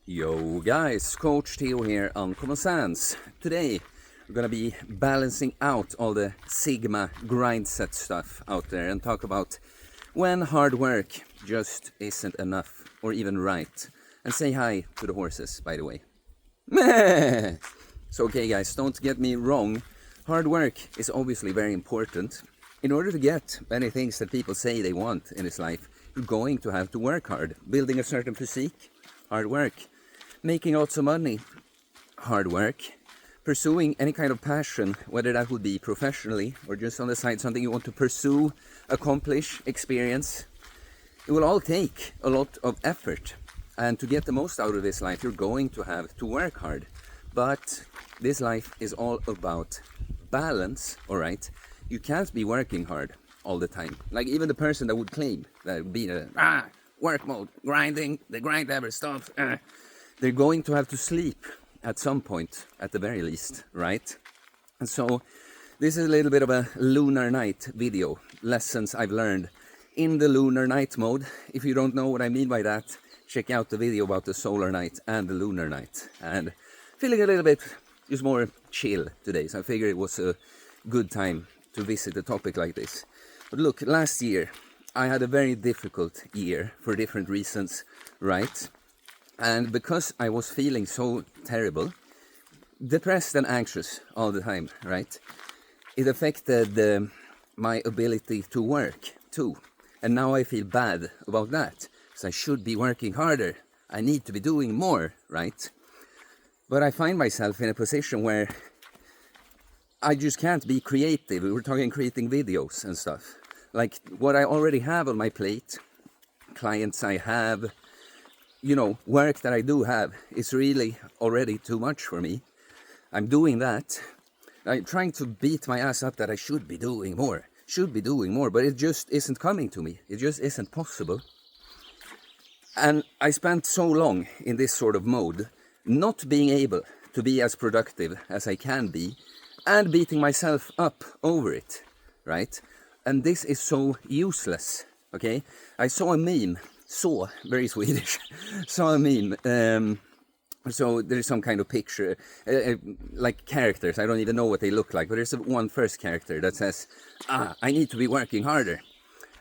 Yo guys, Coach Theo here on Common Sense. Today we're gonna be balancing out all the Sigma grind set stuff out there and talk about when hard work just isn't enough or even right. And say hi to the horses, by the way. So okay guys, don't get me wrong, hard work is obviously very important. In order to get many things that people say they want in this life, you're going to have to work hard. Building a certain physique, hard work. Making lots of money, hard work. Pursuing any kind of passion, whether that would be professionally or just on the side, something you want to pursue, accomplish, experience. It will all take a lot of effort. And to get the most out of this life, you're going to have to work hard. But this life is all about balance, alright? You can't be working hard all the time. Like even the person that would claim that would be the work mode, grinding, the grind never stops. They're going to have to sleep at some point, at the very least, right? And so this is a little bit of a lunar night video, lessons I've learned in the lunar night mode. If you don't know what I mean by that, check out the video about the solar night and the lunar night. And feeling a little bit just more chill today, so I figured it was a good time to visit a topic like this. But look, last year I had a very difficult year for different reasons, right? And because I was feeling so terrible, depressed and anxious all the time, right? It affected my ability to work too. And now I feel bad about that. So I should be working harder. I need to be doing more, right? But I find myself in a position where I just can't be creative. We were talking creating videos and stuff. Like what I already have on my plate, clients I have, work that I do have is really already too much for me. I'm doing that. I'm trying to beat my ass up that I should be doing more, but it just isn't coming to me. It just isn't possible. And I spent so long in this sort of mode, not being able to be as productive as I can be, and beating myself up over it, right? And this is so useless, okay? I saw a meme. Very Swedish, saw a meme, so there's some kind of picture, like characters, I don't even know what they look like, but there's one first character that says, I need to be working harder,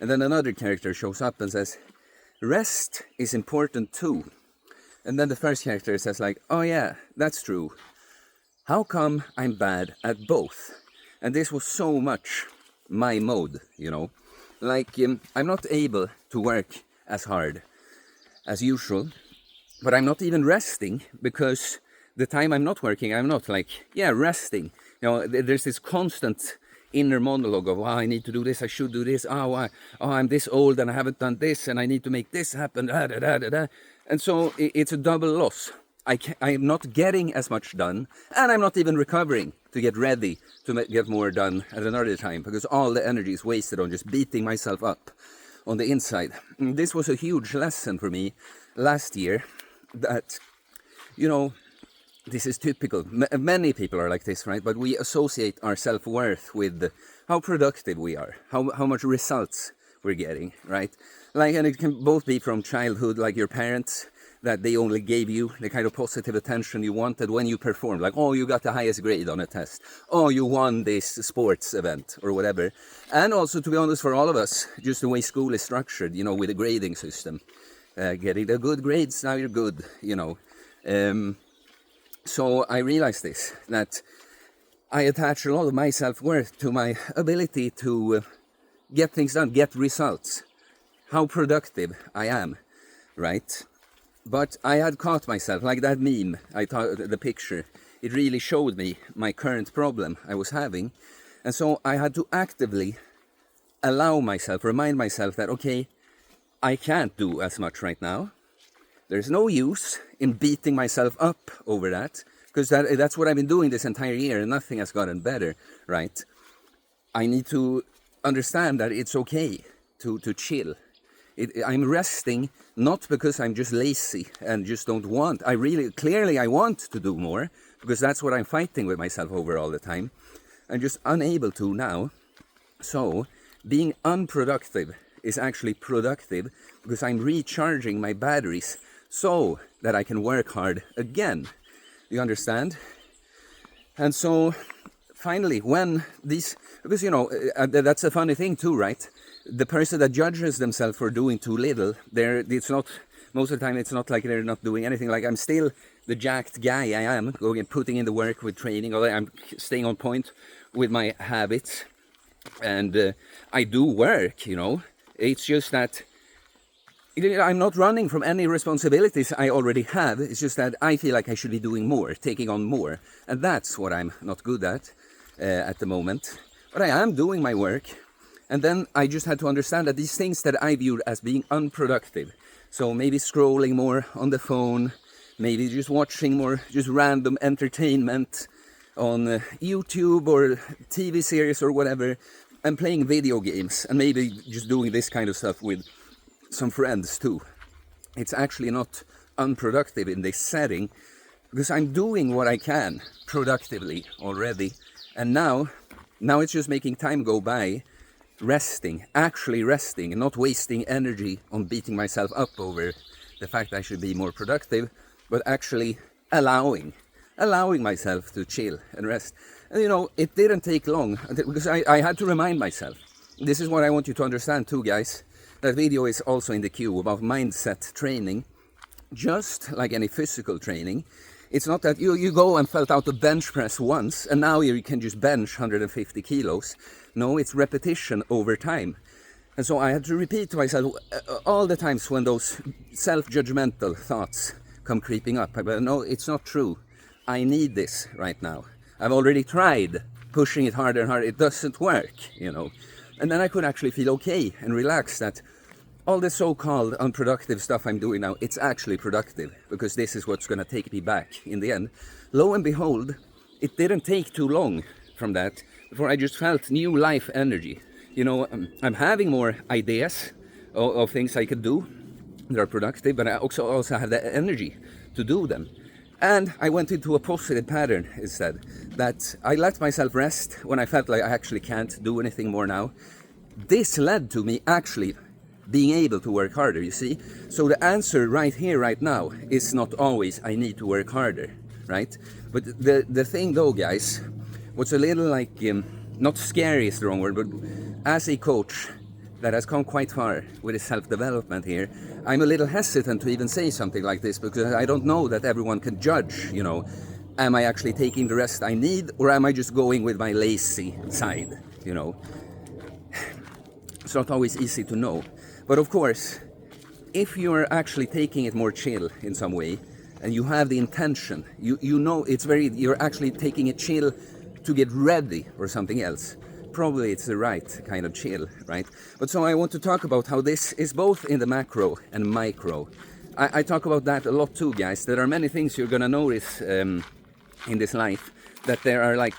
and then another character shows up and says, rest is important too, and then the first character says like, oh yeah, that's true, how come I'm bad at both? And this was so much my mode, like I'm not able to work as hard as usual, but I'm not even resting, because the time I'm not working, I'm not like, resting. There's this constant inner monologue of, I need to do this, I should do this, I'm this old and I haven't done this, and I need to make this happen, And so it's a double loss. I'm not getting as much done, and I'm not even recovering to get ready to get more done at another time, because all the energy is wasted on just beating myself up on the inside. This was a huge lesson for me last year, that, this is typical. Many people are like this, right? But we associate our self-worth with how productive we are, how much results we're getting, right? Like, and it can both be from childhood, like your parents, that they only gave you the kind of positive attention you wanted when you performed. Like, oh, you got the highest grade on a test. Oh, you won this sports event or whatever. And also, to be honest, for all of us, just the way school is structured, with a grading system. Getting the good grades, now you're good, So I realized this, that I attach a lot of my self-worth to my ability to get things done, get results. How productive I am, right? But I had caught myself, like that meme, I thought the picture, it really showed me my current problem I was having. And so I had to actively remind myself that, okay, I can't do as much right now. There's no use in beating myself up over that, because that's what I've been doing this entire year and nothing has gotten better, right? I need to understand that it's okay to chill. I'm resting not because I'm just lazy and just don't want. I want to do more, because that's what I'm fighting with myself over all the time. I'm just unable to now. So being unproductive is actually productive, because I'm recharging my batteries so that I can work hard again. You understand? And so finally, when these, because that's a funny thing too, right? The person that judges themselves for doing too little, it's not, most of the time it's not like they're not doing anything. Like, I'm still the jacked guy I am, going and putting in the work with training, or I'm staying on point with my habits, and I do work, It's just that I'm not running from any responsibilities I already have. It's just that I feel like I should be doing more, taking on more, and that's what I'm not good at the moment. But I am doing my work, and then I just had to understand that these things that I viewed as being unproductive, so maybe scrolling more on the phone, maybe just watching more just random entertainment on YouTube or TV series or whatever, and playing video games, and maybe just doing this kind of stuff with some friends too. It's actually not unproductive in this setting, because I'm doing what I can productively already, and now it's just making time go by, actually resting, and not wasting energy on beating myself up over the fact I should be more productive, but actually allowing myself to chill and rest. And it didn't take long, because I had to remind myself. This is what I want you to understand too, guys. That video is also in the queue about mindset training. Just like any physical training, it's not that you go and felt out the bench press once and now you can just bench 150 kilos. No, it's repetition over time. And so I had to repeat to myself all the times when those self-judgmental thoughts come creeping up. But no, it's not true. I need this right now. I've already tried pushing it harder and harder. It doesn't work, And then I could actually feel okay and relax that all the so-called unproductive stuff I'm doing now, it's actually productive, because this is what's going to take me back in the end. Lo and behold, it didn't take too long from that before I just felt new life energy. I'm having more ideas of things I could do that are productive, but I also have the energy to do them. And I went into a positive pattern instead, that I let myself rest when I felt like I actually can't do anything more now. This led to me actually being able to work harder, you see? So the answer right here, right now, is not always I need to work harder, right? But the thing though, guys, what's a little like, not scary is the wrong word, but as a coach that has come quite far with his self-development here, I'm a little hesitant to even say something like this, because I don't know that everyone can judge, am I actually taking the rest I need, or am I just going with my lazy side, It's not always easy to know. But of course, if you're actually taking it more chill in some way, and you have the intention, you're actually taking it chill to get ready for something else, probably it's the right kind of chill, right? But so I want to talk about how this is both in the macro and micro. I talk about that a lot too, guys. There are many things you're gonna notice in this life, that there are like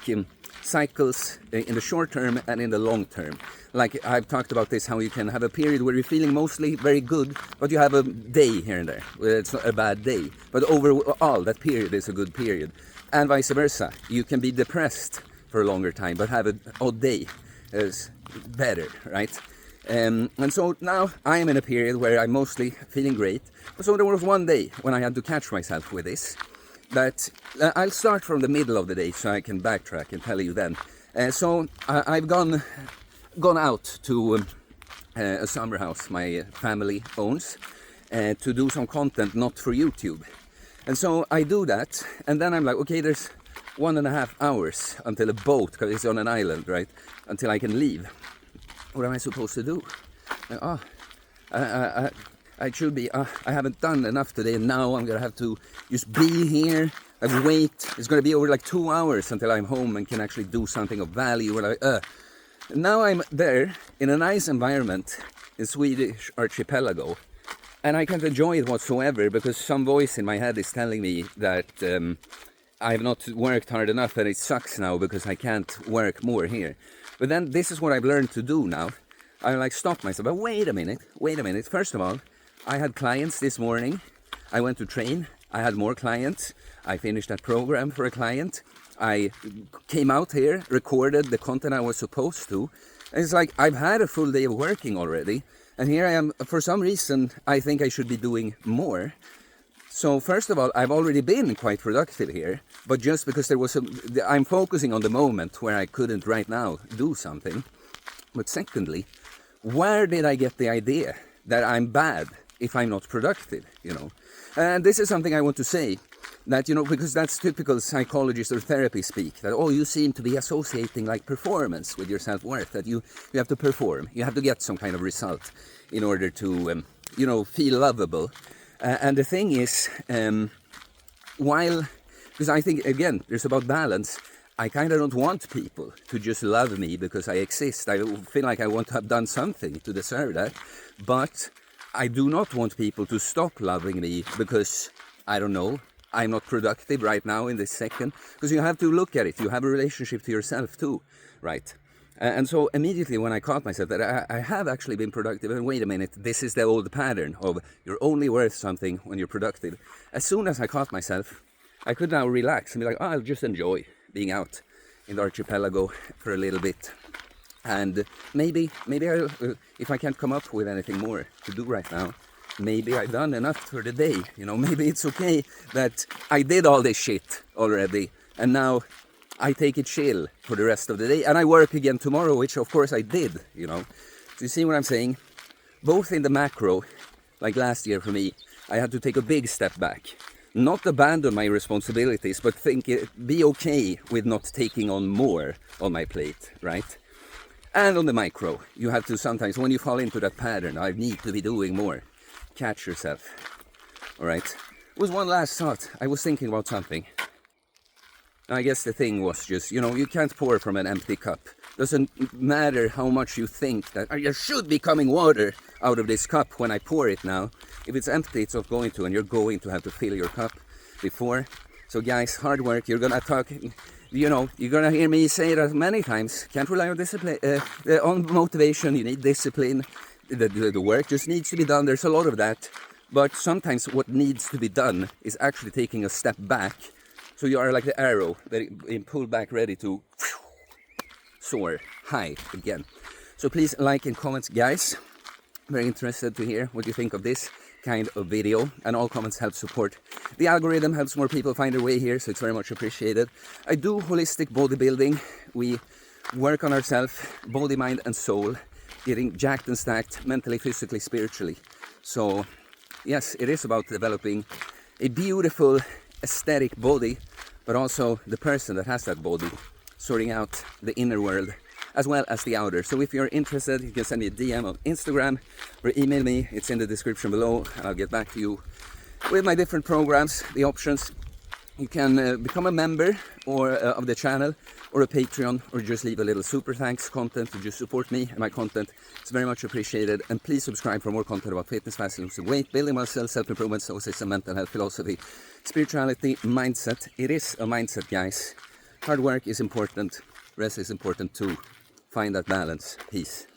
cycles in the short term and in the long term. Like I've talked about this, how you can have a period where you're feeling mostly very good, but you have a day here and there where it's not a bad day. But overall, that period is a good period. And vice versa. You can be depressed for a longer time, but have an odd day is better, right? And so now I'm in a period where I'm mostly feeling great. So there was one day when I had to catch myself with this, that I'll start from the middle of the day so I can backtrack and tell you then. So I've gone out to a summer house my family owns to do some content not for YouTube. And so I do that, and then I'm like, okay, there's 1.5 hours until a boat, because it's on an island, right, until I can leave. What am I supposed to do? I should be, I haven't done enough today, and now I'm going to have to just be here and wait. It's going to be over like 2 hours until I'm home and can actually do something of value. Now I'm there in a nice environment in Swedish archipelago, and I can't enjoy it whatsoever, because some voice in my head is telling me that I have not worked hard enough and it sucks now because I can't work more here. But then this is what I've learned to do now. I like stop myself, but wait a minute. First of all, I had clients this morning. I went to train. I had more clients. I finished that program for a client. I came out here, recorded the content I was supposed to. And it's like I've had a full day of working already. And here I am, for some reason, I think I should be doing more. So first of all, I've already been quite productive here, but just because I'm focusing on the moment where I couldn't right now do something. But secondly, where did I get the idea that I'm bad if I'm not productive, And this is something I want to say, that, because that's typical psychologist or therapy speak, that, oh, you seem to be associating like performance with your self-worth, that you have to perform, you have to get some kind of result in order to, feel lovable. And the thing is, because I think, again, there's about balance, I kind of don't want people to just love me because I exist. I feel like I want to have done something to deserve that. But I do not want people to stop loving me because, I don't know, I'm not productive right now in this second. Because you have to look at it. You have a relationship to yourself too, right? And so immediately when I caught myself that I have actually been productive, and wait a minute, this is the old pattern of you're only worth something when you're productive. As soon as I caught myself, I could now relax and be like, oh, I'll just enjoy being out in the archipelago for a little bit. And maybe I'll, if I can't come up with anything more to do right now, maybe I've done enough for the day. Maybe it's okay that I did all this shit already, and now I take it chill for the rest of the day, and I work again tomorrow, which of course I did, So you see what I'm saying? Both in the macro, like last year for me, I had to take a big step back. Not abandon my responsibilities, but be okay with not taking on more on my plate, right? And on the micro, you have to sometimes, when you fall into that pattern, I need to be doing more, catch yourself, all right? It was one last thought. I was thinking about something. I guess the thing was just, you can't pour from an empty cup. Doesn't matter how much you think that there should be coming water out of this cup when I pour it now. If it's empty, it's not going to, and you're going to have to fill your cup before. So guys, hard work. You're gonna talk, you're gonna hear me say that many times. Can't rely on discipline, on motivation. You need discipline. The work just needs to be done. There's a lot of that. But sometimes what needs to be done is actually taking a step back. So you are like the arrow that you pull back, ready to soar high again. So please like and comment, guys. Very interested to hear what you think of this kind of video, and all comments help support the algorithm, helps more people find their way here, so it's very much appreciated. I do holistic bodybuilding. We work on ourselves, body, mind and soul, getting jacked and stacked mentally, physically, spiritually. So yes, it is about developing a beautiful aesthetic body, but also the person that has that body, sorting out the inner world as well as the outer. So if you're interested, you can send me a DM on Instagram or email me. It's in the description below, and I'll get back to you with my different programs, the options. You can become a member or of the channel, or a Patreon, or just leave a little super thanks content to just support me and my content. It's very much appreciated. And please subscribe for more content about fitness, fast losing weight, building muscle, self-improvement, stoicism, mental health, philosophy, spirituality, mindset. It is a mindset, guys. Hard work is important. Rest is important too. Find that balance. Peace.